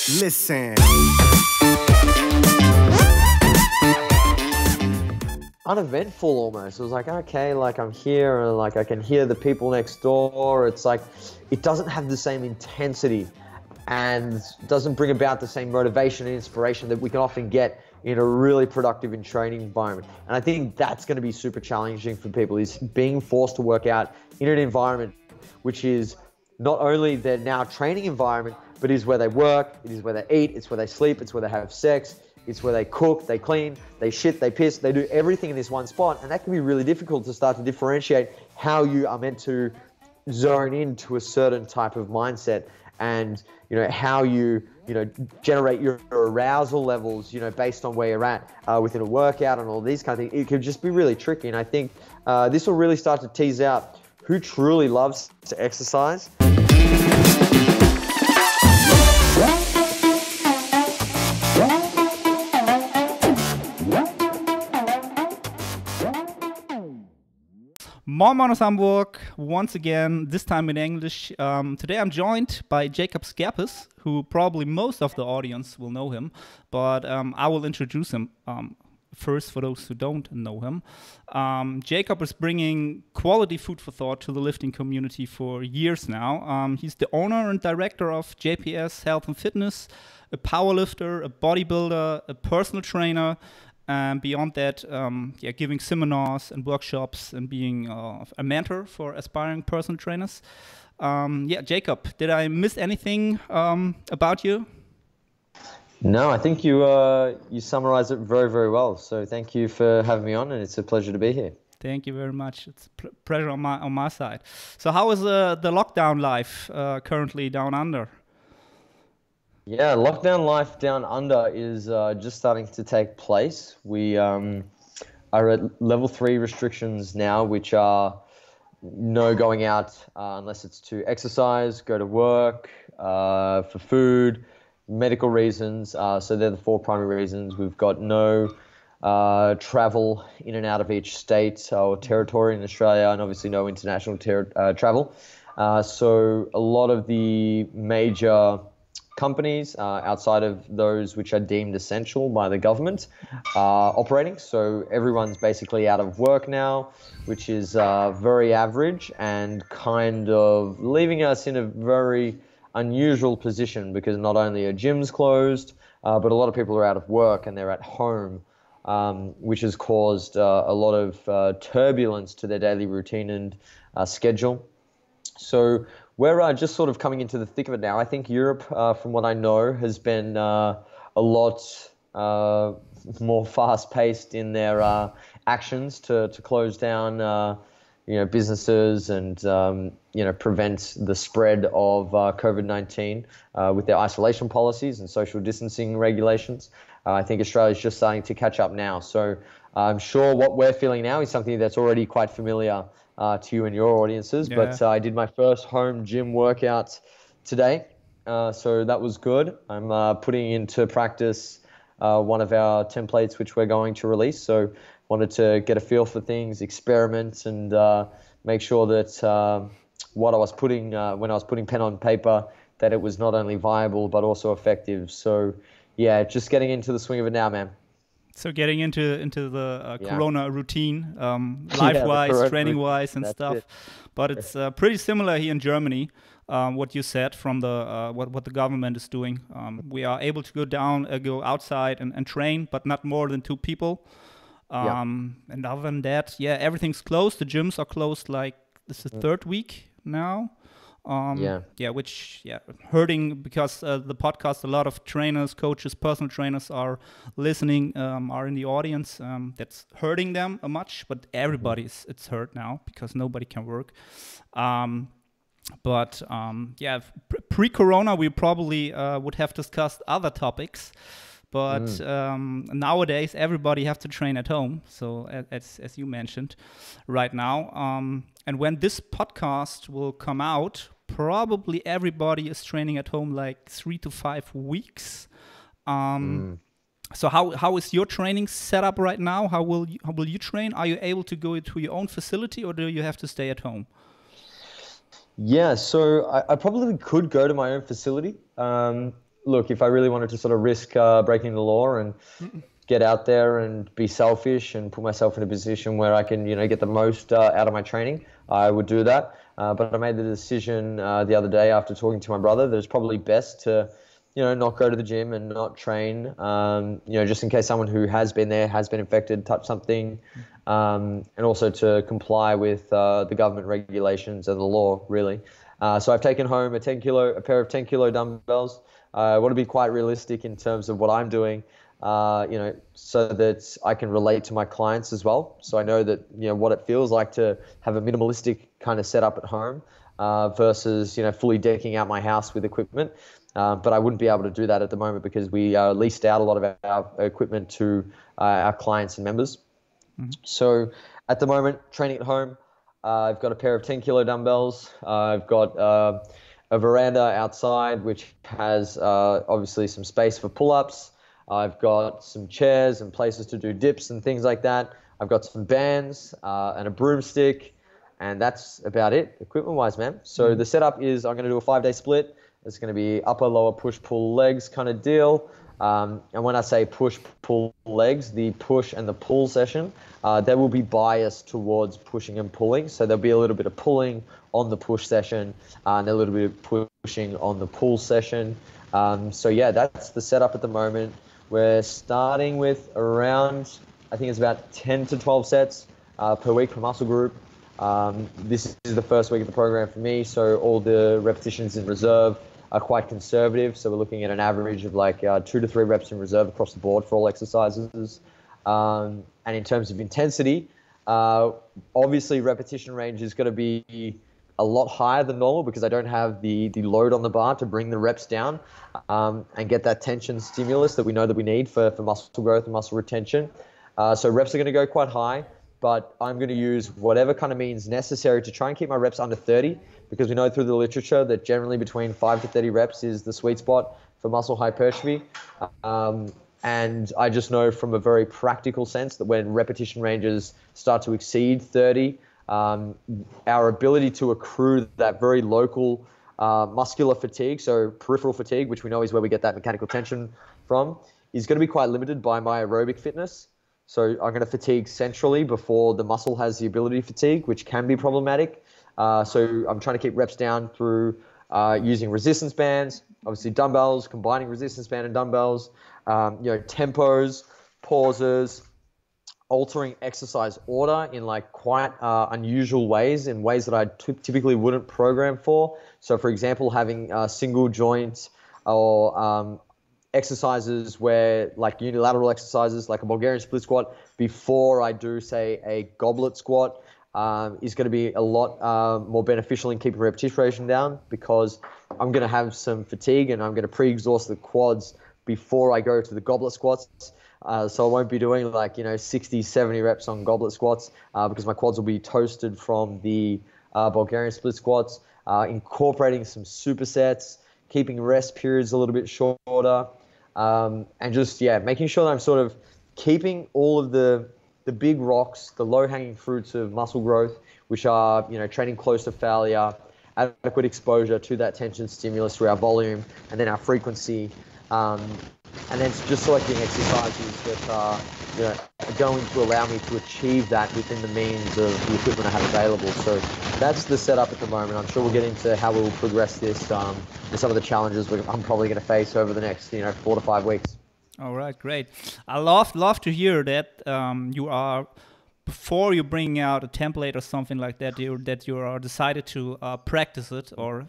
Listen. Uneventful almost. It was like, okay, like I'm here and like I can hear the people next door. It's like, it doesn't have the same intensity and doesn't bring about the same motivation and inspiration that we can often get in a really productive and training environment. And I think that's going to be super challenging for people, is being forced to work out in an environment which is not only their now training environment, but is where they work, it is where they eat, it's where they sleep, it's where they have sex, it's where they cook, they clean, they shit, they piss, they do everything in this one spot. And that can be really difficult to start to differentiate how you are meant to zone into a certain type of mindset, and how you generate your arousal levels based on where you're at within a workout and all these kind of things. It could just be really tricky. And I think this will really start to tease out who truly loves to exercise. Moin aus Hamburg, once again, this time in English. Today I'm joined by Jacob Schepis, who probably most of the audience will know him, but I will introduce him first for those who don't know him. Jacob is bringing quality food for thought to the lifting community for years now. He's the owner and director of JPS Health and Fitness, a powerlifter, a bodybuilder, a personal trainer, and beyond that, giving seminars and workshops and being a mentor for aspiring personal trainers. Jacob, did I miss anything about you? No, I think you summarized it very, very well. So thank you for having me on, and it's a pleasure to be here. Thank you very much. It's a pleasure on my side. So how is the lockdown life currently down under? Yeah, lockdown life down under is just starting to take place. We are at level 3 restrictions now, which are no going out unless it's to exercise, go to work, for food, medical reasons. So they're the 4 primary reasons. We've got no travel in and out of each state or territory in Australia, and obviously no international travel. So a lot of the major companies outside of those which are deemed essential by the government are operating. So everyone's basically out of work now, which is very average and kind of leaving us in a very unusual position, because not only are gyms closed, but a lot of people are out of work and they're at home, which has caused a lot of turbulence to their daily routine and schedule. So we're just sort of coming into the thick of it now. I think Europe, from what I know, has been a lot more fast-paced in their actions to close down, businesses and prevent the spread of COVID-19 with their isolation policies and social distancing regulations. I think Australia's just starting to catch up now. So I'm sure what we're feeling now is something that's already quite familiar to you and your audiences. Yeah. But I did my first home gym workout today, so that was good. I'm putting into practice one of our templates which we're going to release, so wanted to get a feel for things, experiment, and make sure that what I was putting when I was putting pen on paper, that it was not only viable but also effective. So yeah, just getting into the swing of it now, man. So getting into the Corona routine, life-wise, training-wise, and stuff. But it's pretty similar here in Germany. What you said from the what the government is doing. We are able to go outside and train, but not more than 2 people. And other than that, everything's closed. The gyms are closed. Like this is the 3rd week now. Which hurting, because the podcast, a lot of trainers, coaches, personal trainers are listening, are in the audience. That's hurting them much, but everybody's it's hurt now because nobody can work. Pre-corona we probably would have discussed other topics, but nowadays everybody have to train at home. So as you mentioned right now, and when this podcast will come out, probably everybody is training at home like 3 to 5 weeks. So how is your training set up right now? How will you train? Are you able to go to your own facility, or do you have to stay at home? Yeah, so I probably could go to my own facility. look, if I really wanted to sort of risk breaking the law and get out there and be selfish and put myself in a position where I can, get the most out of my training, I would do that. But I made the decision the other day after talking to my brother that it's probably best to, not go to the gym and not train, just in case someone who has been there, has been infected, touched something, and also to comply with the government regulations and the law, really. So I've taken home a pair of 10 kilo dumbbells. I want to be quite realistic in terms of what I'm doing, so that I can relate to my clients as well. So I know that, what it feels like to have a minimalistic kind of setup at home versus, fully decking out my house with equipment. But I wouldn't be able to do that at the moment because we leased out a lot of our equipment to our clients and members. Mm-hmm. So at the moment, training at home, I've got a pair of 10 kilo dumbbells. I've got a veranda outside, which has obviously some space for pull-ups. I've got some chairs and places to do dips and things like that. I've got some bands and a broomstick, and that's about it equipment-wise, man. So the setup is I'm going to do a 5-day split. It's going to be upper, lower, push, pull, legs kind of deal. And when I say push, pull, legs, the push and the pull session, they will be biased towards pushing and pulling. So there'll be a little bit of pulling on the push session and a little bit of pushing on the pull session. So yeah, that's the setup at the moment. We're starting with around, I think it's about 10 to 12 sets per week per muscle group. This is the first week of the program for me, so all the repetitions in reserve are quite conservative. So we're looking at an average of like 2 to 3 reps in reserve across the board for all exercises. And in terms of intensity, obviously repetition range is going to be a lot higher than normal because I don't have the load on the bar to bring the reps down and get that tension stimulus that we know that we need for muscle growth and muscle retention. So reps are going to go quite high, but I'm going to use whatever kind of means necessary to try and keep my reps under 30 because we know through the literature that generally between 5 to 30 reps is the sweet spot for muscle hypertrophy. And I just know from a very practical sense that when repetition ranges start to exceed 30, our ability to accrue that very local muscular fatigue, so peripheral fatigue, which we know is where we get that mechanical tension from, is going to be quite limited by my aerobic fitness. So I'm going to fatigue centrally before the muscle has the ability to fatigue, which can be problematic. So I'm trying to keep reps down through using resistance bands, obviously dumbbells, combining resistance band and dumbbells, tempos, pauses, altering exercise order in like quite unusual ways, in ways that I typically wouldn't program for. So for example, having single joint or exercises where like unilateral exercises like a Bulgarian split squat before I do say a goblet squat is going to be a lot more beneficial in keeping repetition down because I'm going to have some fatigue and I'm going to pre-exhaust the quads before I go to the goblet squats. So I won't be doing like, 60, 70 reps on goblet squats because my quads will be toasted from the Bulgarian split squats, incorporating some supersets, keeping rest periods a little bit shorter, and just, making sure that I'm sort of keeping all of the big rocks, the low-hanging fruits of muscle growth, which are, training close to failure, adequate exposure to that tension stimulus through our volume and then our frequency, and then just selecting exercises that are, going to allow me to achieve that within the means of the equipment I have available. So that's the setup at the moment. I'm sure we'll get into how we'll progress this and some of the challenges I'm probably going to face over the next, 4 to 5 weeks. All right, great. I love to hear that you are, before you bring out a template or something like that, you are decided to practice it or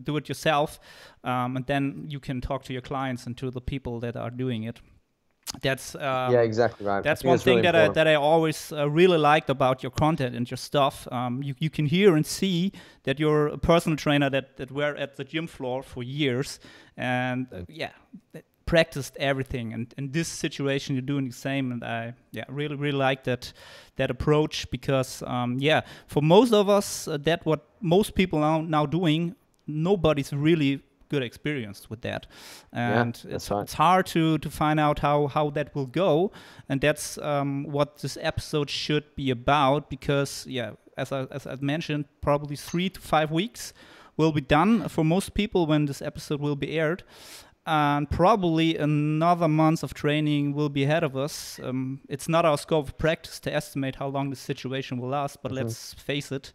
do it yourself, and then you can talk to your clients and to the people that are doing it. That's exactly right. That's one thing really that I always really liked about your content and your stuff. You can hear and see that you're a personal trainer that were at the gym floor for years, and practiced everything. And in this situation, you're doing the same. And I really like that approach because for most of us, that what most people are now doing, nobody's really good experience with that, and it's hard to find out how that will go, and that's what this episode should be about, because as I mentioned, probably 3 to 5 weeks will be done for most people when this episode will be aired, and probably another month of training will be ahead of us. It's not our scope of practice to estimate how long the situation will last, but let's face it,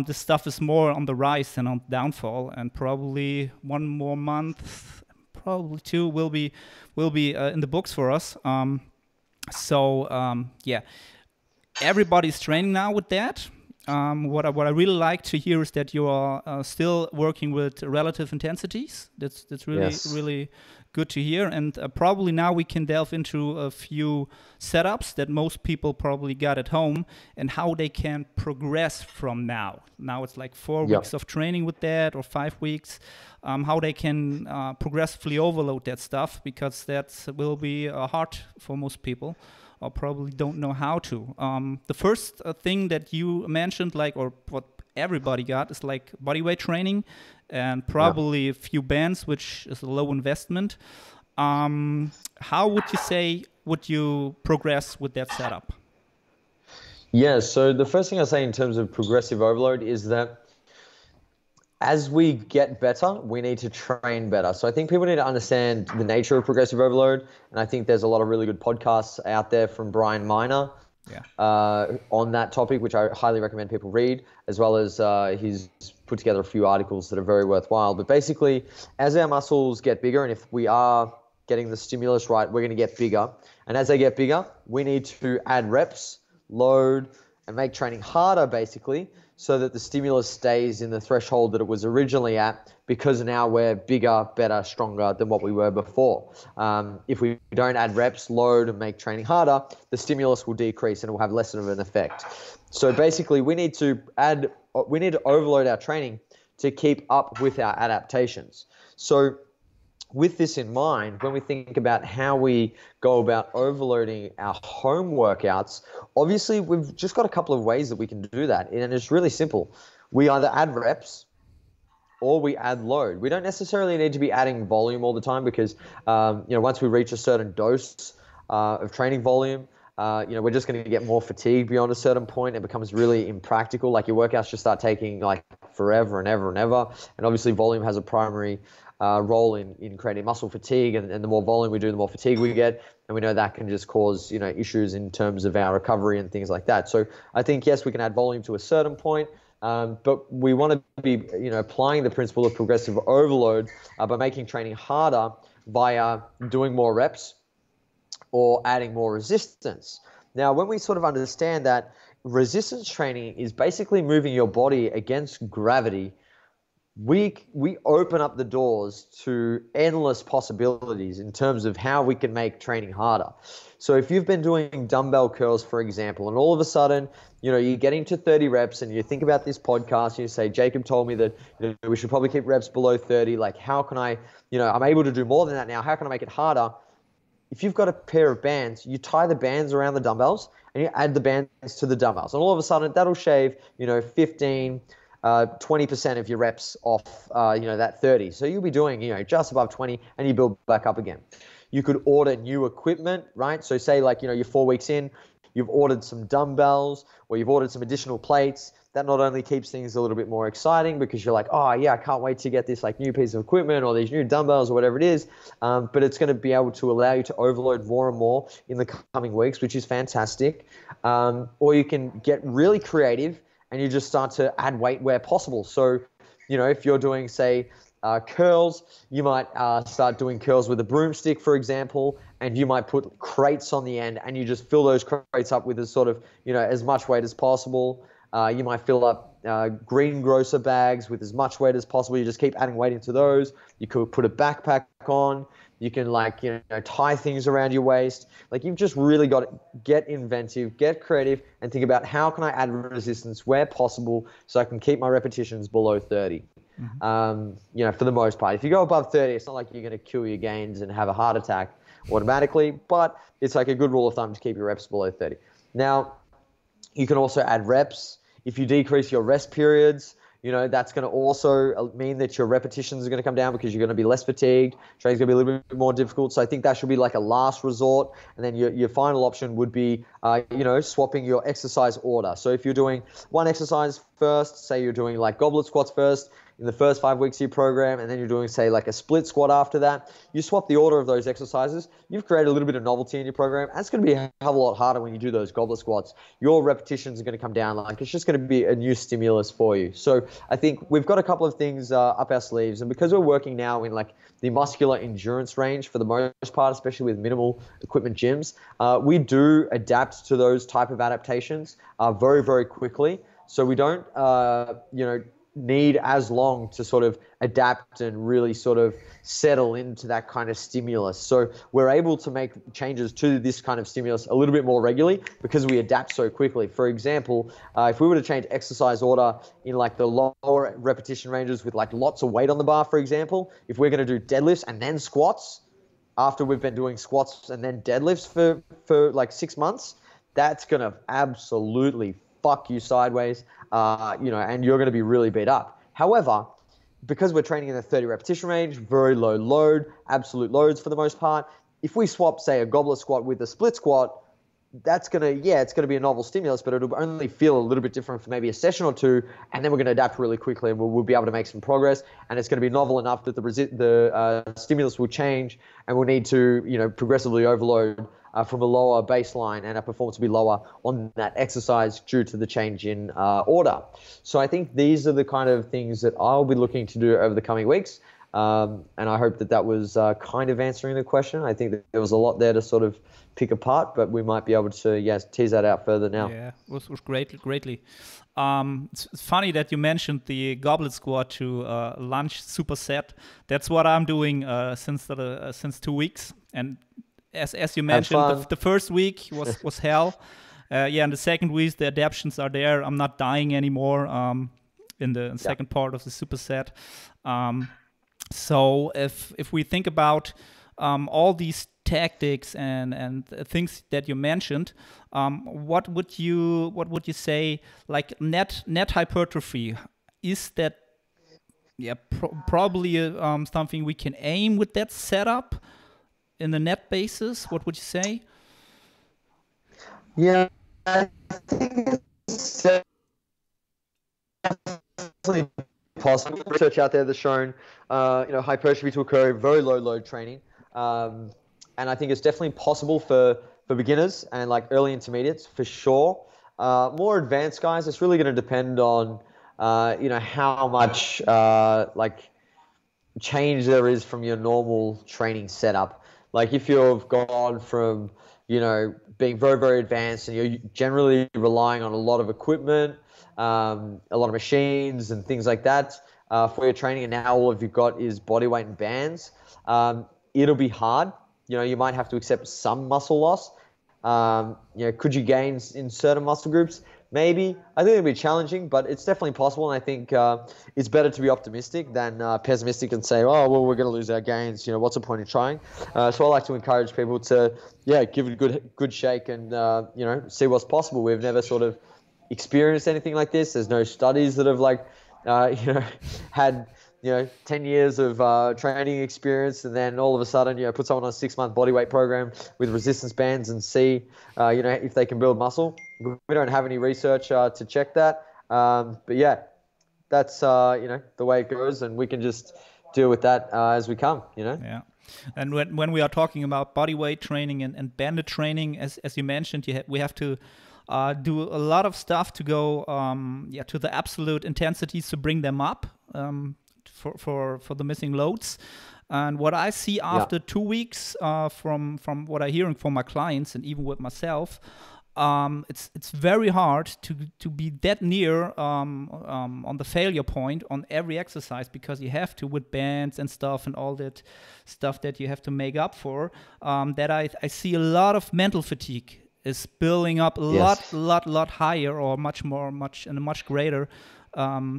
this stuff is more on the rise than on downfall, and probably one more month, probably two, will be in the books for us. Yeah, everybody's training now with that. What I really like to hear is that you are still working with relative intensities. That's really really good to hear. And probably now we can delve into a few setups that most people probably got at home and how they can progress from now. Now it's like 4 weeks of training with that, or 5 weeks. How they can progressively overload that stuff, because that will be hard for most people, or probably don't know how to. The first thing that you mentioned, like, or what everybody got, is like bodyweight training and probably a few bands, which is a low investment. How would you say would you progress with that setup? Yeah, so the first thing I say in terms of progressive overload is that as we get better, we need to train better. So I think people need to understand the nature of progressive overload. And I think there's a lot of really good podcasts out there from Brian Miner on that topic, which I highly recommend people read, as well as he's put together a few articles that are very worthwhile. But basically, as our muscles get bigger, and if we are getting the stimulus right, we're going to get bigger. And as they get bigger, we need to add reps, load, and make training harder, basically, so that the stimulus stays in the threshold that it was originally at, because now we're bigger, better, stronger than what we were before. If we don't add reps, load, and make training harder, the stimulus will decrease and it will have less of an effect. So basically, we need to overload our training to keep up with our adaptations. So with this in mind, when we think about how we go about overloading our home workouts, obviously we've just got a couple of ways that we can do that. And it's really simple. We either add reps or we add load. We don't necessarily need to be adding volume all the time, because once we reach a certain dose of training volume, we're just going to get more fatigued beyond a certain point. It becomes really impractical. Like, your workouts just start taking like forever and ever and ever. And obviously volume has a primary role in creating muscle fatigue, and the more volume we do, the more fatigue we get, and we know that can just cause issues in terms of our recovery and things like that. So I think, yes, we can add volume to a certain point, but we want to be applying the principle of progressive overload by making training harder via doing more reps or adding more resistance. Now, when we sort of understand that resistance training is basically moving your body against gravity, we open up the doors to endless possibilities in terms of how we can make training harder. So if you've been doing dumbbell curls, for example, and all of a sudden, you're getting to 30 reps, and you think about this podcast, and you say, Jacob told me that we should probably keep reps below 30. Like, how can I, I'm able to do more than that now. How can I make it harder? If you've got a pair of bands, you tie the bands around the dumbbells and you add the bands to the dumbbells. And all of a sudden, that'll shave, 15, 20% of your reps off, that 30. So you'll be doing, just above 20, and you build back up again. You could order new equipment, right? So say like, you're 4 weeks in, you've ordered some dumbbells, or you've ordered some additional plates. That not only keeps things a little bit more exciting, because you're like, oh yeah, I can't wait to get this like new piece of equipment or these new dumbbells or whatever it is. But it's going to be able to allow you to overload more and more in the coming weeks, which is fantastic. Or you can get really creative and you just start to add weight where possible. So, if you're doing, say, curls, you might start doing curls with a broomstick, for example, and you might put crates on the end, and you just fill those crates up with as much weight as possible. You might fill up greengrocer bags with as much weight as possible. You just keep adding weight into those. You could put a backpack on. You can tie things around your waist. Like, you've just really got to get inventive, get creative, and think about, how can I add resistance where possible so I can keep my repetitions below 30. Mm-hmm. For the most part. If you go above 30, it's not like you're going to kill your gains and have a heart attack automatically, but it's like a good rule of thumb to keep your reps below 30. Now, you can also add reps. If you decrease your rest periods, that's going to also mean that your repetitions are going to come down, because you're going to be less fatigued. Training's going to be a little bit more difficult. So I think that should be like a last resort. And then your final option would be, swapping your exercise order. So if you're doing one exercise first, say you're doing like goblet squats first, in the first 5 weeks of your program, and then you're doing, say, like a split squat after that, you swap the order of those exercises, you've created a little bit of novelty in your program, and it's going to be a hell of a lot harder when you do those goblet squats. Your repetitions are going to come down. Like, it's just going to be a new stimulus for you. So I think we've got a couple of things up our sleeves, and because we're working now in like the muscular endurance range for the most part, especially with minimal equipment gyms, we do adapt to those type of adaptations very, very quickly. So we don't, need as long to sort of adapt and really sort of settle into that kind of stimulus. So we're able to make changes to this kind of stimulus a little bit more regularly because we adapt so quickly. For example, if we were to change exercise order in like the lower repetition ranges with like lots of weight on the bar, for example, if we're going to do deadlifts and then squats after we've been doing squats and then deadlifts for like 6 months, that's going to absolutely fuck you sideways, and you're going to be really beat up. However, because we're training in the 30 repetition range, very low load, absolute loads for the most part, if we swap, say, a goblet squat with a split squat, that's going to, it's going to be a novel stimulus, but it'll only feel a little bit different for maybe a session or two, and then we're going to adapt really quickly, and we'll be able to make some progress, and it's going to be novel enough that the stimulus will change, and we'll need to, progressively overload from a lower baseline, and our performance will be lower on that exercise due to the change in order. So I think these are the kind of things that I'll be looking to do over the coming weeks. And I hope that was kind of answering the question. I think that there was a lot there to sort of pick apart, but we might be able to tease that out further now. Yeah, it was greatly. It's funny that you mentioned the goblet squat to lunge superset. That's what I'm doing since 2 weeks. And as you mentioned, the first week was hell. And the second week, the adaptations are there. I'm not dying anymore in the second part of the superset. So if we think about all these tactics and things that you mentioned, what would you say, like net hypertrophy? Is that probably something we can aim with that setup in the net basis? What would you say? Yeah, I think it's definitely possible. Research out there that's shown, hypertrophy to occur in very low load training, and I think it's definitely possible for beginners and like early intermediates for sure. More advanced guys, it's really going to depend on, how much change there is from your normal training setup. Like if you've gone from, being very, very advanced and you're generally relying on a lot of equipment, a lot of machines and things like that for your training, and now all of you've got is body weight and bands, it'll be hard. You might have to accept some muscle loss. Could you gain in certain muscle groups? Maybe. I think it'll be challenging, but it's definitely possible. And I think it's better to be optimistic than pessimistic and say, oh, well, we're going to lose our gains. What's the point in trying? So I like to encourage people to, give it a good shake and, see what's possible. We've never sort of experienced anything like this. There's no studies that have had 10 years of training experience, and then all of a sudden, put someone on a 6-month body weight program with resistance bands and see, if they can build muscle. We don't have any research to check that. But that's, the way it goes, and we can just deal with that as we come, Yeah. And when we are talking about body weight training and banded training, as you mentioned, we have to do a lot of stuff to go to the absolute intensities to bring them up for the missing loads. And what I see after 2 weeks from what I'm hearing from my clients and even with myself, it's very hard to be that near on the failure point on every exercise, because you have to with bands and stuff and all that stuff that you have to make up for. That I see a lot of mental fatigue is building up a lot higher, or much in a much greater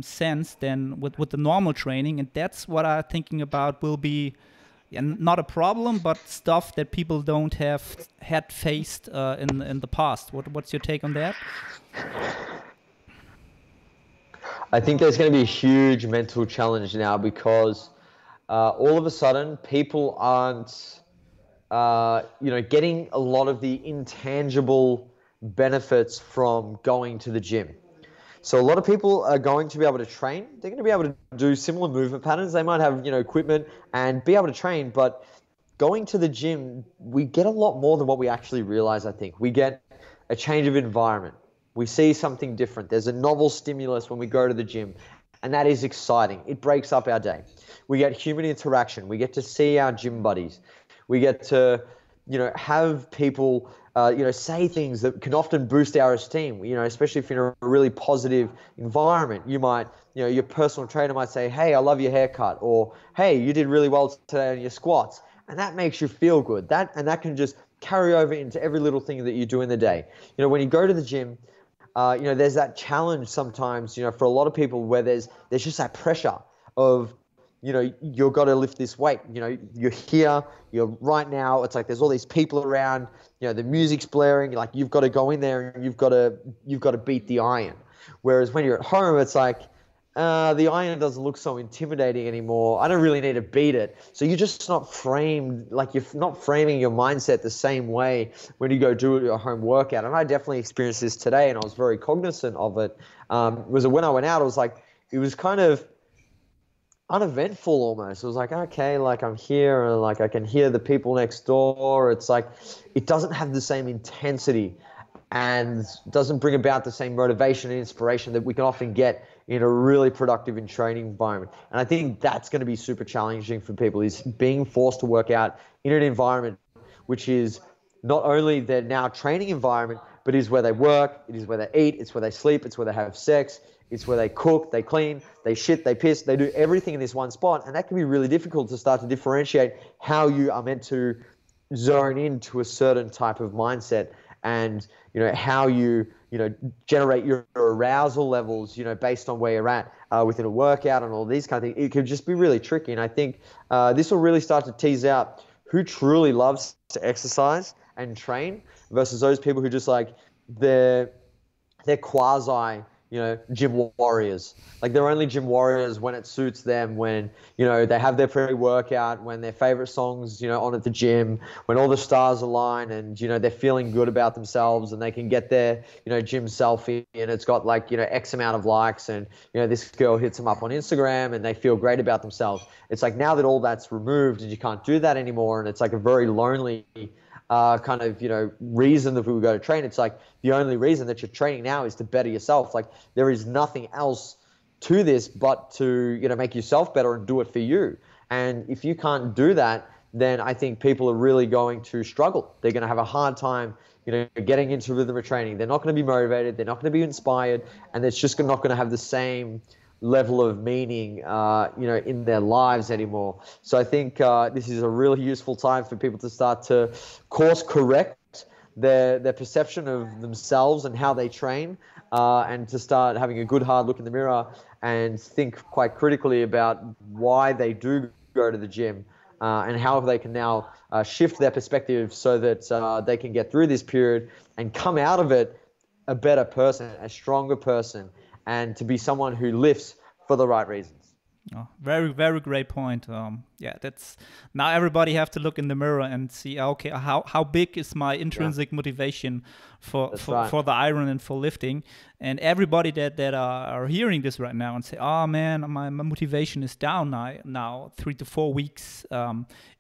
sense than with the normal training. And that's what I'm thinking about will be not a problem, but stuff that people don't had faced in the past. What's your take on that? I think there's going to be a huge mental challenge now, because all of a sudden people aren't getting a lot of the intangible benefits from going to the gym. So a lot of people are going to be able to train. They're going to be able to do similar movement patterns. They might have, equipment and be able to train, but going to the gym, we get a lot more than what we actually realize, I think. We get a change of environment. We see something different. There's a novel stimulus when we go to the gym, and that is exciting. It breaks up our day. We get human interaction. We get to see our gym buddies. We get to, have people, say things that can often boost our esteem, especially if you're in a really positive environment. You might, your personal trainer might say, hey, I love your haircut, or hey, you did really well today on your squats. And that makes you feel good. That can just carry over into every little thing that you do in the day. When you go to the gym, there's that challenge sometimes, for a lot of people where there's just that pressure of, you've got to lift this weight. You're here, you're right now. It's like there's all these people around. The music's blaring. Like you've got to go in there and you've got to beat the iron. Whereas when you're at home, it's like, the iron doesn't look so intimidating anymore. I don't really need to beat it. So you're just not framed, like you're not framing your mindset the same way when you go do a home workout. And I definitely experienced this today, and I was very cognizant of it. When I went out, it was kind of uneventful almost. It was like, okay, like I'm here and like I can hear the people next door. It's like, it doesn't have the same intensity and doesn't bring about the same motivation and inspiration that we can often get in a really productive and training environment. And I think that's going to be super challenging for people, is being forced to work out in an environment which is not only their now training environment, but is where they work, it is where they eat, it's where they sleep, it's where they have sex, it's where they cook, they clean, they shit, they piss, they do everything in this one spot. And that can be really difficult to start to differentiate how you are meant to zone into a certain type of mindset, and how you generate your arousal levels based on where you're at within a workout and all these kind of things. It could just be really tricky. And I think this will really start to tease out who truly loves to exercise and train versus those people who just like they're quasi gym warriors. Like they're only gym warriors when it suits them, when, they have their pre-workout, when their favorite songs, on at the gym, when all the stars align and, they're feeling good about themselves and they can get their, gym selfie and it's got like, X amount of likes and, this girl hits them up on Instagram and they feel great about themselves. It's like now that all that's removed and you can't do that anymore, and it's like a very lonely kind of, reason that we go to train. It's like the only reason that you're training now is to better yourself. Like there is nothing else to this but to, make yourself better and do it for you. And if you can't do that, then I think people are really going to struggle. They're going to have a hard time, getting into rhythm of training. They're not going to be motivated. They're not going to be inspired. And it's just not going to have the same level of meaning, in their lives anymore. So I think this is a really useful time for people to start to course correct their perception of themselves and how they train, and to start having a good hard look in the mirror and think quite critically about why they do go to the gym, and how they can now shift their perspective so that they can get through this period and come out of it a better person, a stronger person, and to be someone who lifts for the right reasons. Oh, very, very great point. That's now everybody have to look in the mirror and see, okay, how big is my intrinsic motivation for the iron and for lifting? And everybody that are hearing this right now and say, oh man, my motivation is down now 3 to 4 weeks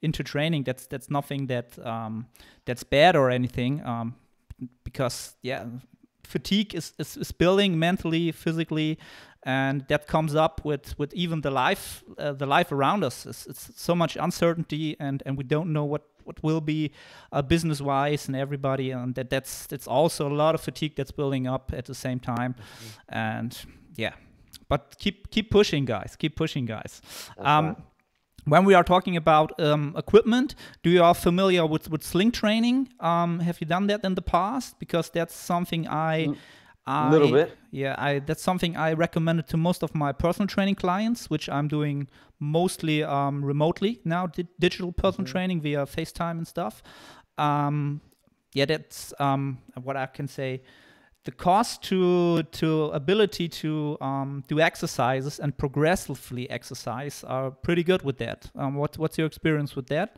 into training. That's nothing that's bad or anything, because fatigue is building mentally, physically, and that comes up with even the life around us. It's so much uncertainty, and we don't know what will be business wise and everybody, and that's also a lot of fatigue that's building up at the same time. And but keep pushing, guys. Right. When we are talking about equipment, do you are familiar with sling training? Have you done that in the past? Because that's something a little bit. Yeah, that's something I recommended to most of my personal training clients, which I'm doing mostly remotely now, digital personal training via FaceTime and stuff. That's what I can say. The cost to ability to do exercises and progressively exercise are pretty good with that. What's your experience with that?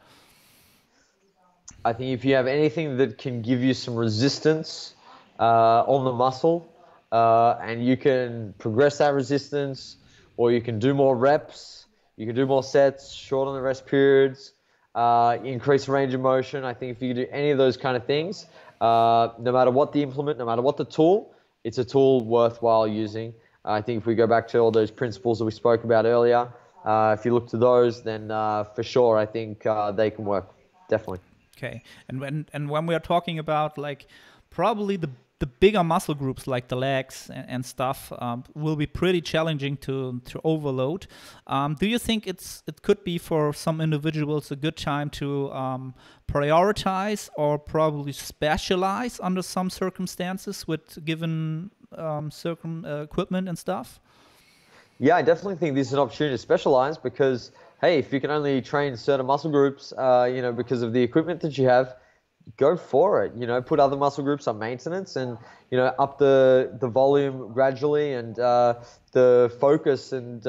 I think if you have anything that can give you some resistance on the muscle, and you can progress that resistance, or you can do more reps, you can do more sets, shorten the rest periods, increase range of motion. I think if you do any of those kind of things, no matter what the implement, no matter what the tool, it's a tool worthwhile using. I think if we go back to all those principles that we spoke about earlier, if you look to those, then for sure, I think they can work, definitely. Okay, and when we are talking about like probably the bigger muscle groups like the legs and stuff will be pretty challenging to overload. Do you think it could be for some individuals a good time to prioritize or probably specialize under some circumstances with given equipment and stuff? Yeah, I definitely think this is an opportunity to specialize because, hey, if you can only train certain muscle groups, because of the equipment that you have, go for it. Put other muscle groups on maintenance and, up the volume gradually and the focus and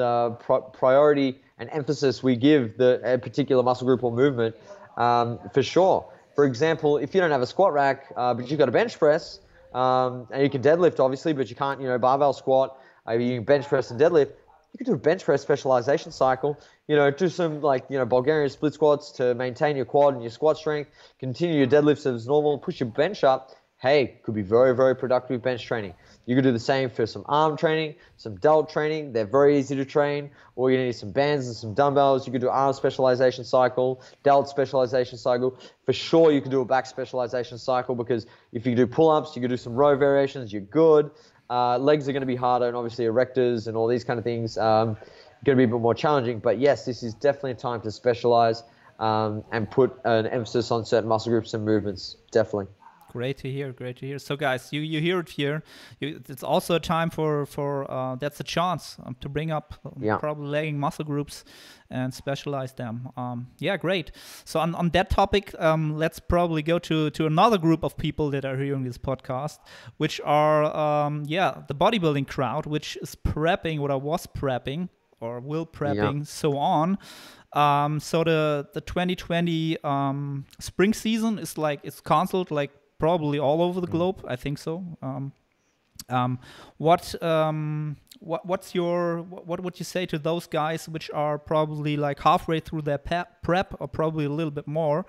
priority and emphasis we give a particular muscle group or movement, for sure. For example, if you don't have a squat rack, but you've got a bench press, and you can deadlift, obviously, but you can't, barbell squat, you can bench press and deadlift, you can do a bench press specialization cycle, do some Bulgarian split squats to maintain your quad and your squat strength, continue your deadlifts as normal, push your bench up. Hey, could be very, very productive bench training. You could do the same for some arm training, some delt training. They're very easy to train. Or you need some bands and some dumbbells. You could do arm specialization cycle, delt specialization cycle. For sure, you could do a back specialization cycle because if you do pull-ups, you could do some row variations, you're good. Legs are going to be harder, and obviously erectors and all these kind of things going to be a bit more challenging. But yes, this is definitely a time to specialize and put an emphasis on certain muscle groups and movements, definitely. Great to hear. Great to hear. So, guys, you hear it here. It's also a time for that's a chance to bring up probably lagging muscle groups and specialize them. Yeah, great. So on that topic, let's probably go to another group of people that are hearing this podcast, which are the bodybuilding crowd, which is prepping what I was prepping or will prepping, so on. So the 2020 spring season is it's canceled probably all over the globe. I think so. What would you say to those guys which are probably halfway through their prep or probably a little bit more?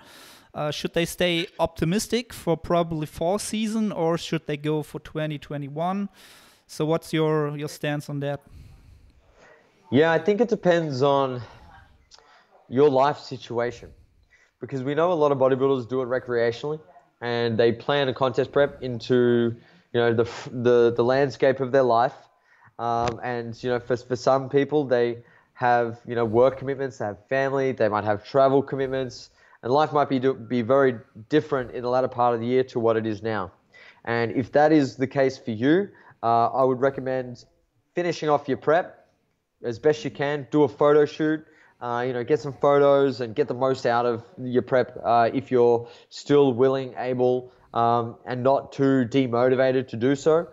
Should they stay optimistic for probably fall season or should they go for 2021? So what's your stance on that? Yeah, I think it depends on your life situation because we know a lot of bodybuilders do it recreationally. And they plan a contest prep into, the landscape of their life. And for some people, they have, work commitments, they have family, they might have travel commitments, and life might be very different in the latter part of the year to what it is now. And if that is the case for you, I would recommend finishing off your prep as best you can. Do a photo shoot. Get some photos and get the most out of your prep if you're still willing, able, and not too demotivated to do so.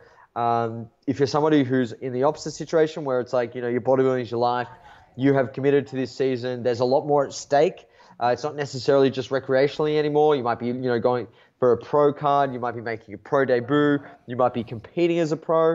If you're somebody who's in the opposite situation where it's your bodybuilding is your life, you have committed to this season, there's a lot more at stake. It's not necessarily just recreationally anymore. You might be, going for a pro card. You might be making a pro debut. You might be competing as a pro.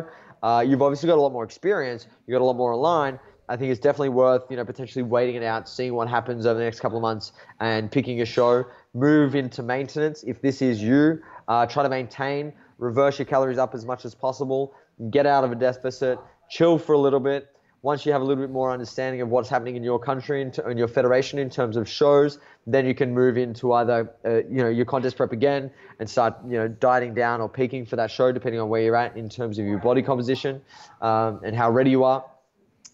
You've obviously got a lot more experience. You've got a lot more online. I think it's definitely worth, potentially waiting it out, seeing what happens over the next couple of months and picking a show. Move into maintenance. If this is you, try to maintain, reverse your calories up as much as possible, get out of a deficit, chill for a little bit. Once you have a little bit more understanding of what's happening in your country and your federation in terms of shows, then you can move into either, your contest prep again and start, dieting down or peaking for that show, depending on where you're at in terms of your body composition and how ready you are.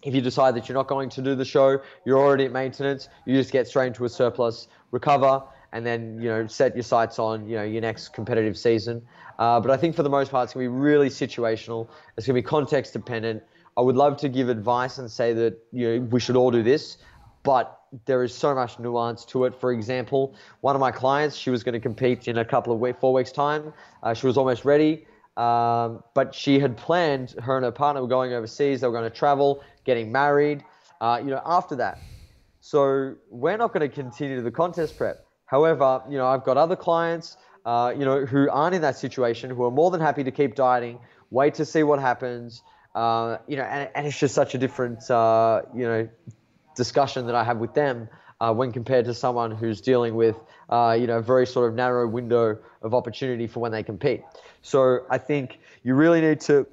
If you decide that you're not going to do the show, you're already at maintenance, you just get straight into a surplus, recover, and then, set your sights on, your next competitive season. But I think for the most part, it's going to be really situational. It's going to be context dependent. I would love to give advice and say that, we should all do this, but there is so much nuance to it. For example, one of my clients, she was going to compete in a couple of 4 weeks' time. She was almost ready. But she had planned, her and her partner were going overseas, they were going to travel, getting married, after that. So we're not going to continue the contest prep. However, I've got other clients, who aren't in that situation, who are more than happy to keep dieting wait to see what happens. And it's just such a different, discussion that I have with them when compared to someone who's dealing with, a very sort of narrow window of opportunity for when they compete. So I think you really need to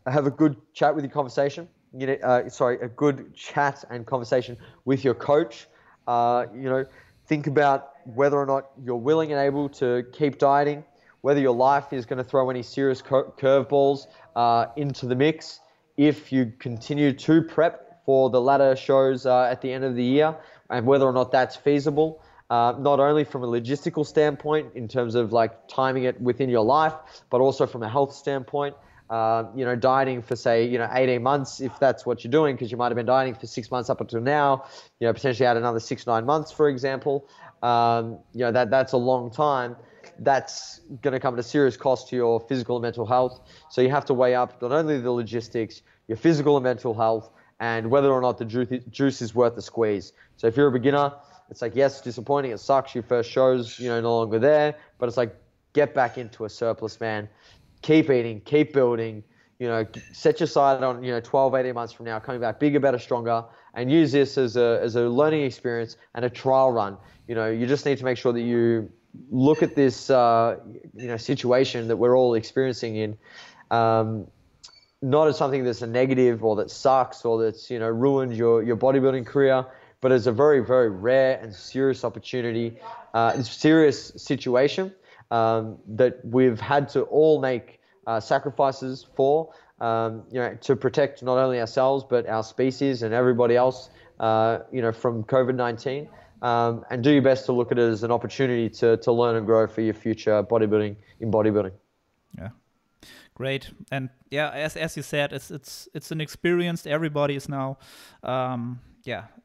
have a good chat with your conversation. A good chat and conversation with your coach. Think about whether or not you're willing and able to keep dieting, whether your life is going to throw any serious curveballs into the mix if you continue to prep for the latter shows at the end of the year, and whether or not that's feasible, not only from a logistical standpoint in terms of like timing it within your life, but also from a health standpoint. Dieting for, say, 18 months, if that's what you're doing, because you might have been dieting for 6 months up until now, potentially add another 6-9 months, for example. That's a long time. That's going to come at a serious cost to your physical and mental health. So you have to weigh up not only the logistics, your physical and mental health, and whether or not the juice is worth the squeeze. So if you're a beginner, it's like, yes, disappointing. It sucks. Your first show's, no longer there, but it's like, get back into a surplus, man. Keep eating, keep building, set your sight on, 12, 18 months from now, coming back bigger, better, stronger, and use this as a learning experience and a trial run. You just need to make sure that you look at this, situation that we're all experiencing in, not as something that's a negative or that sucks or that's, ruined your bodybuilding career, but as a very, very rare and serious opportunity, serious situation. That we've had to all make sacrifices for, to protect not only ourselves but our species and everybody else, from COVID-19. And do your best to look at it as an opportunity to learn and grow for your future bodybuilding. Yeah, great. And yeah, as you said, it's an experience. Everybody is now.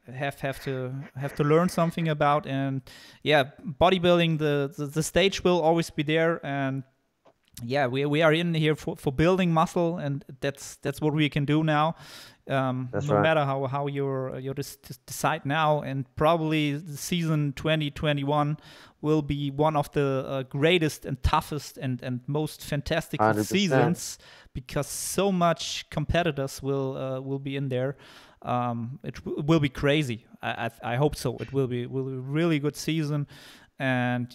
Have to learn something about, and bodybuilding, the stage will always be there, and we are in here for building muscle, and that's what we can do now. No matter how you decide now, and probably the season 2021 will be one of the greatest and toughest and most fantastic 100%. Seasons, because so much competitors will be in there. It will be crazy. I hope so. It will be a really good season, and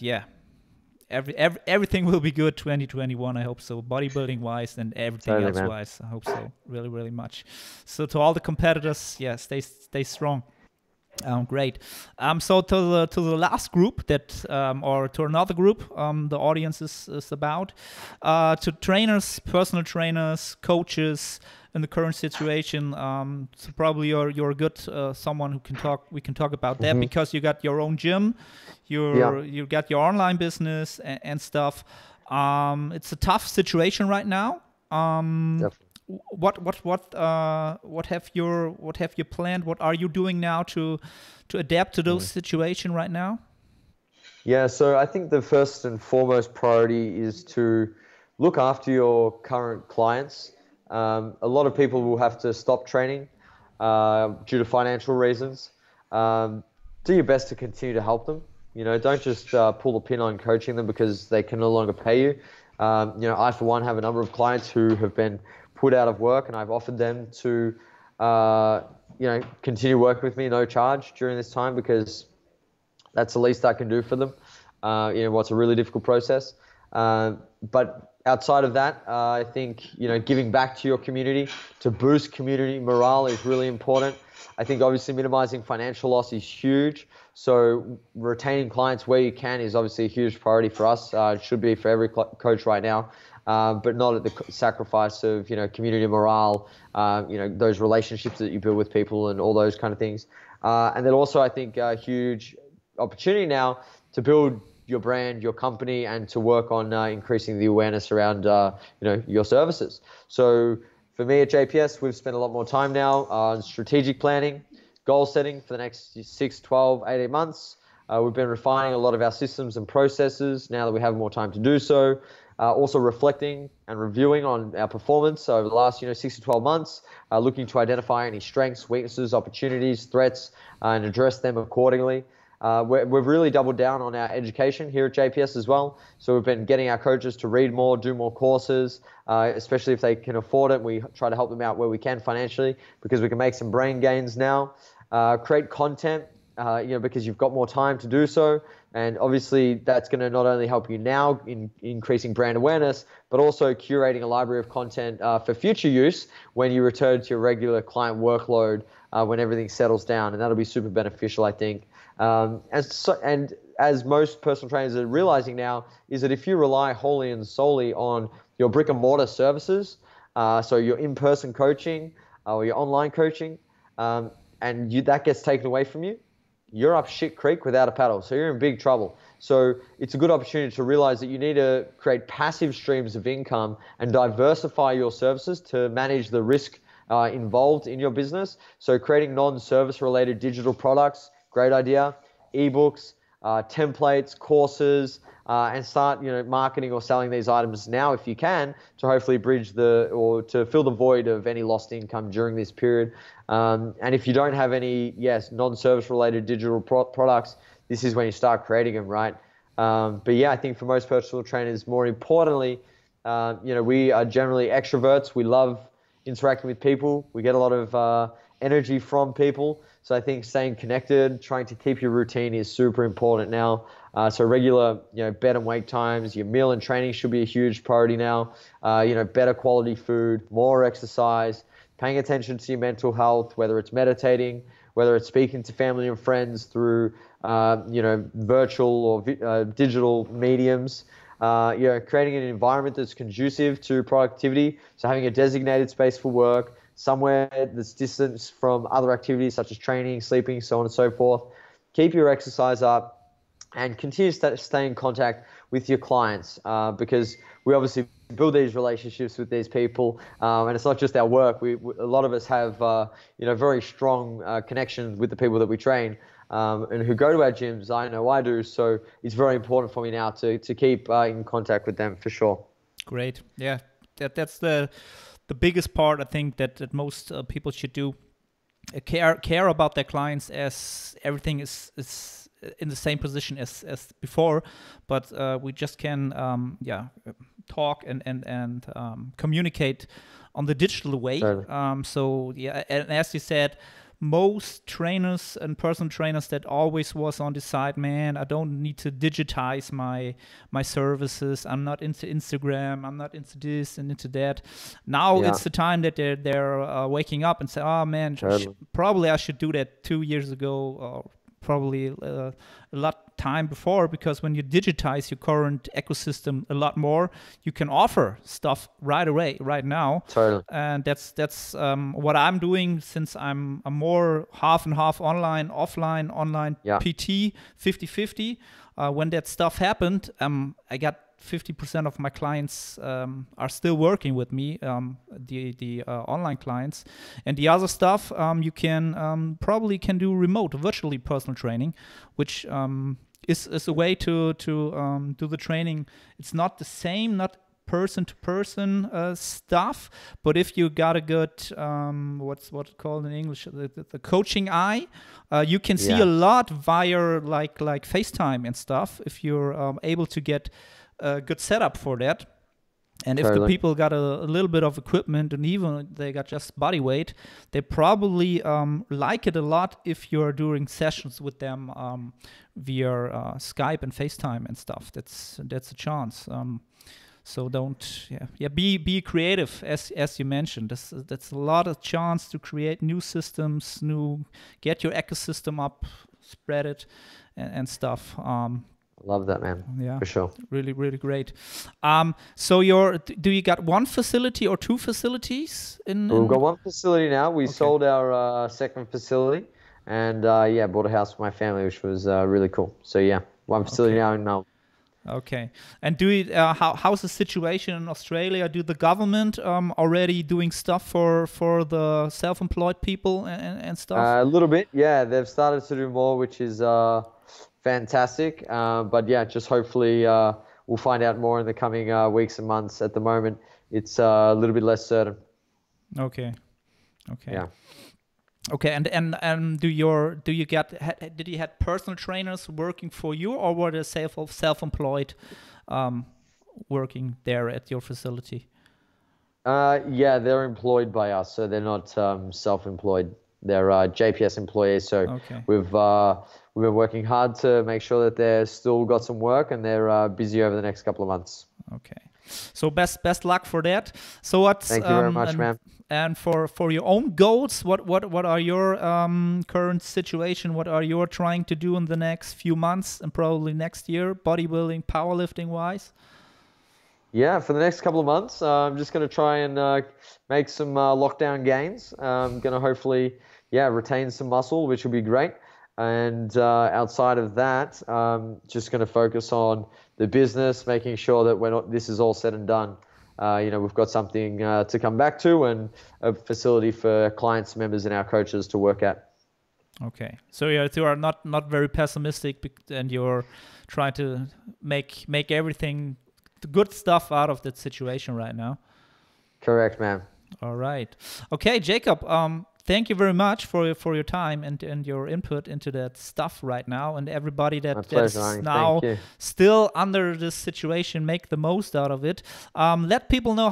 everything will be good 2021. I hope so, bodybuilding wise and everything else wise. I hope so, really, really much. So to all the competitors, stay strong. Great. So to the last group that, or to another group, the audience is about, to trainers, personal trainers, coaches in the current situation. So probably you're a good someone who can talk. We can talk about that, because you got your own gym, you got your online business and stuff. It's a tough situation right now. What have you planned? What are you doing now to adapt to those situation right now? Yeah, so I think the first and foremost priority is to look after your current clients. A lot of people will have to stop training due to financial reasons. Do your best to continue to help them. Don't just pull the pin on coaching them because they can no longer pay you. I, for one, have a number of clients who have been put out of work, and I've offered them to, continue working with me no charge during this time, because that's the least I can do for them. It's a really difficult process. But outside of that, I think, giving back to your community to boost community morale is really important. I think obviously minimizing financial loss is huge. So retaining clients where you can is obviously a huge priority for us. It should be for every coach right now, but not at the sacrifice of, community morale, those relationships that you build with people and all those kind of things. And then also I think a huge opportunity now to build your brand, your company, and to work on increasing the awareness around, your services. So for me at JPS, we've spent a lot more time now on strategic planning, goal setting for the next 6, 12, 18 months. We've been refining a lot of our systems and processes now that we have more time to do so. Also reflecting and reviewing on our performance over the last 6 to 12 months, looking to identify any strengths, weaknesses, opportunities, threats, and address them accordingly. We've really doubled down on our education here at JPS as well. So we've been getting our coaches to read more, do more courses, especially if they can afford it. We try to help them out where we can financially, because we can make some brain gains now. Create content, because you've got more time to do so. And obviously that's going to not only help you now in increasing brand awareness, but also curating a library of content for future use when you return to your regular client workload when everything settles down. And that'll be super beneficial, I think. And as most personal trainers are realizing now, is that if you rely wholly and solely on your brick and mortar services, so your in-person coaching or your online coaching, and that gets taken away from you, you're up shit creek without a paddle. So you're in big trouble. So it's a good opportunity to realize that you need to create passive streams of income and diversify your services to manage the risk involved in your business. So creating non-service related digital products, great idea. Ebooks, templates, courses, and start marketing or selling these items now if you can, to hopefully bridge to fill the void of any lost income during this period. And if you don't have any non-service related digital products, this is when you start creating them, right? But yeah, I think for most personal trainers, more importantly, we are generally extroverts. We love interacting with people. We get a lot of energy from people. So I think staying connected, trying to keep your routine is super important now. So regular, bed and wake times, your meal and training should be a huge priority now. Better quality food, more exercise, paying attention to your mental health, whether it's meditating, whether it's speaking to family and friends through, virtual or digital mediums. Creating an environment that's conducive to productivity. So having a designated space for work, somewhere that's distant from other activities such as training, sleeping, so on and so forth. Keep your exercise up and continue to stay in contact with your clients, because we obviously build these relationships with these people, and it's not just our work. A lot of us have very strong connections with the people that we train and who go to our gyms. I know I do, so it's very important for me now to keep in contact with them for sure. Great, yeah, that's the biggest part, I think, that most people should do. Care about their clients, as everything is in the same position as before, but we just can talk and communicate on the digital way. So yeah, and as you said, most trainers and personal trainers that always was on the side, man, I don't need to digitize my services. I'm not into Instagram. I'm not into this and into that. Now it's the time that they're waking up and say, oh man, probably I should do that 2 years ago, or probably a lot time before, because when you digitize your current ecosystem a lot more, you can offer stuff right away, right now. And that's what I'm doing, since I'm a more half and half online, offline, online PT 50-50. When that stuff happened, I got 50% of my clients are still working with me, the online clients, and the other stuff you can probably do remote, virtually personal training, which is a way to do the training. It's not the same, not person-to-person stuff, but if you got a good what's called in English, the coaching eye, you can see a lot via like FaceTime and stuff, if you're able to get a good setup for that. And if the people got a little bit of equipment, and even they got just body weight, they probably like it a lot if you're doing sessions with them via Skype and FaceTime and stuff. That's a chance. So don't be creative, as you mentioned. That's a lot of chance to create new systems, get your ecosystem up, spread it, and stuff. Love that, man. Yeah, for sure. Really, really great. So do you got one facility or two facilities? We've got one facility now. We sold our second facility, and bought a house for my family, which was really cool. So yeah, one facility now in Melbourne. Okay. And how's the situation in Australia? Do the government already doing stuff for the self-employed people and stuff? A little bit, yeah. They've started to do more, which is fantastic. But yeah, just hopefully we'll find out more in the coming weeks and months. At the moment, it's a little bit less certain. Okay. Yeah. Okay, and did you had personal trainers working for you, or were they self-employed, working there at your facility? Yeah, they're employed by us, so they're not self-employed. They're JPS employees. So Okay. we've been working hard to make sure that they're still got some work and they're busy over the next couple of months. Okay. So best luck for that. So what's Thank you very much, man. And for your own goals, what are your current situation? What are you trying to do in the next few months and probably next year, bodybuilding, powerlifting wise? Yeah, for the next couple of months, I'm just going to try and make some lockdown gains. I'm going to hopefully, retain some muscle, which will be great. And outside of that, just going to focus on the business, making sure that when this is all said and done, we've got something to come back to and a facility for clients, members, and our coaches to work at. Okay, so you are not very pessimistic, and you're trying to make everything, the good stuff out of that situation right now. Correct, man. All right. Okay, Jacob. Thank you very much for your time and your input into that stuff right now, and everybody that's now still under this situation, make the most out of it. Let people know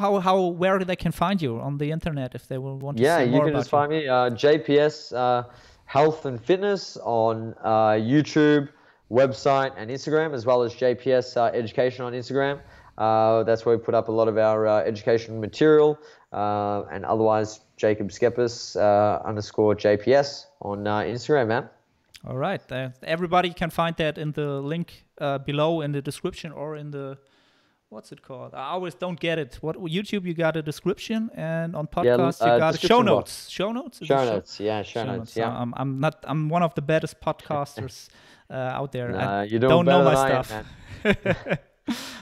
where they can find you on the internet if they will want to see more about you. Yeah, you can just find me JPS Health and Fitness on YouTube, website, and Instagram, as well as JPS Education on Instagram. That's where we put up a lot of our education material, and otherwise Jacob Schepis _ JPS on Instagram, man. All right. Everybody can find that in the link below in the description, or in the, what's it called? I always don't get it. What YouTube, you got a description, and on podcast you got show notes. Show notes? Show notes, yeah, show notes. Yeah. I'm one of the baddest podcasters out there. Nah, you don't know my stuff. Man.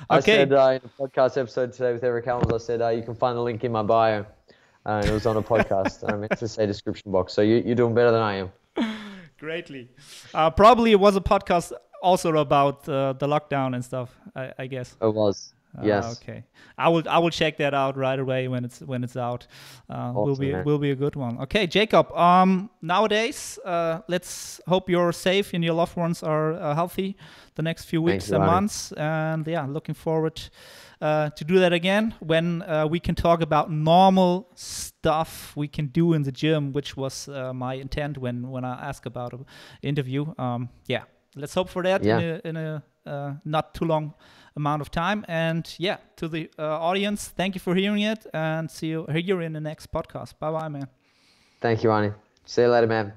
I said in a podcast episode today with Eric Helms, I said you can find the link in my bio. And it was on a podcast. I meant to say description box. So you're doing better than I am. Greatly. Probably it was a podcast also about the lockdown and stuff, I guess. It was. Yes. Okay. I will check that out right away when it's out. Awesome, will be a good one. Okay, Jacob. Nowadays, let's hope you're safe and your loved ones are healthy the next few weeks and months. And yeah, looking forward to do that again when we can talk about normal stuff we can do in the gym, which was my intent when I asked about an interview. Yeah, let's hope for that in a not too long amount of time. And yeah, to the audience, thank you for hearing it, and see you here in the next podcast. Bye bye, man. Thank you, Ronnie. See you later, man.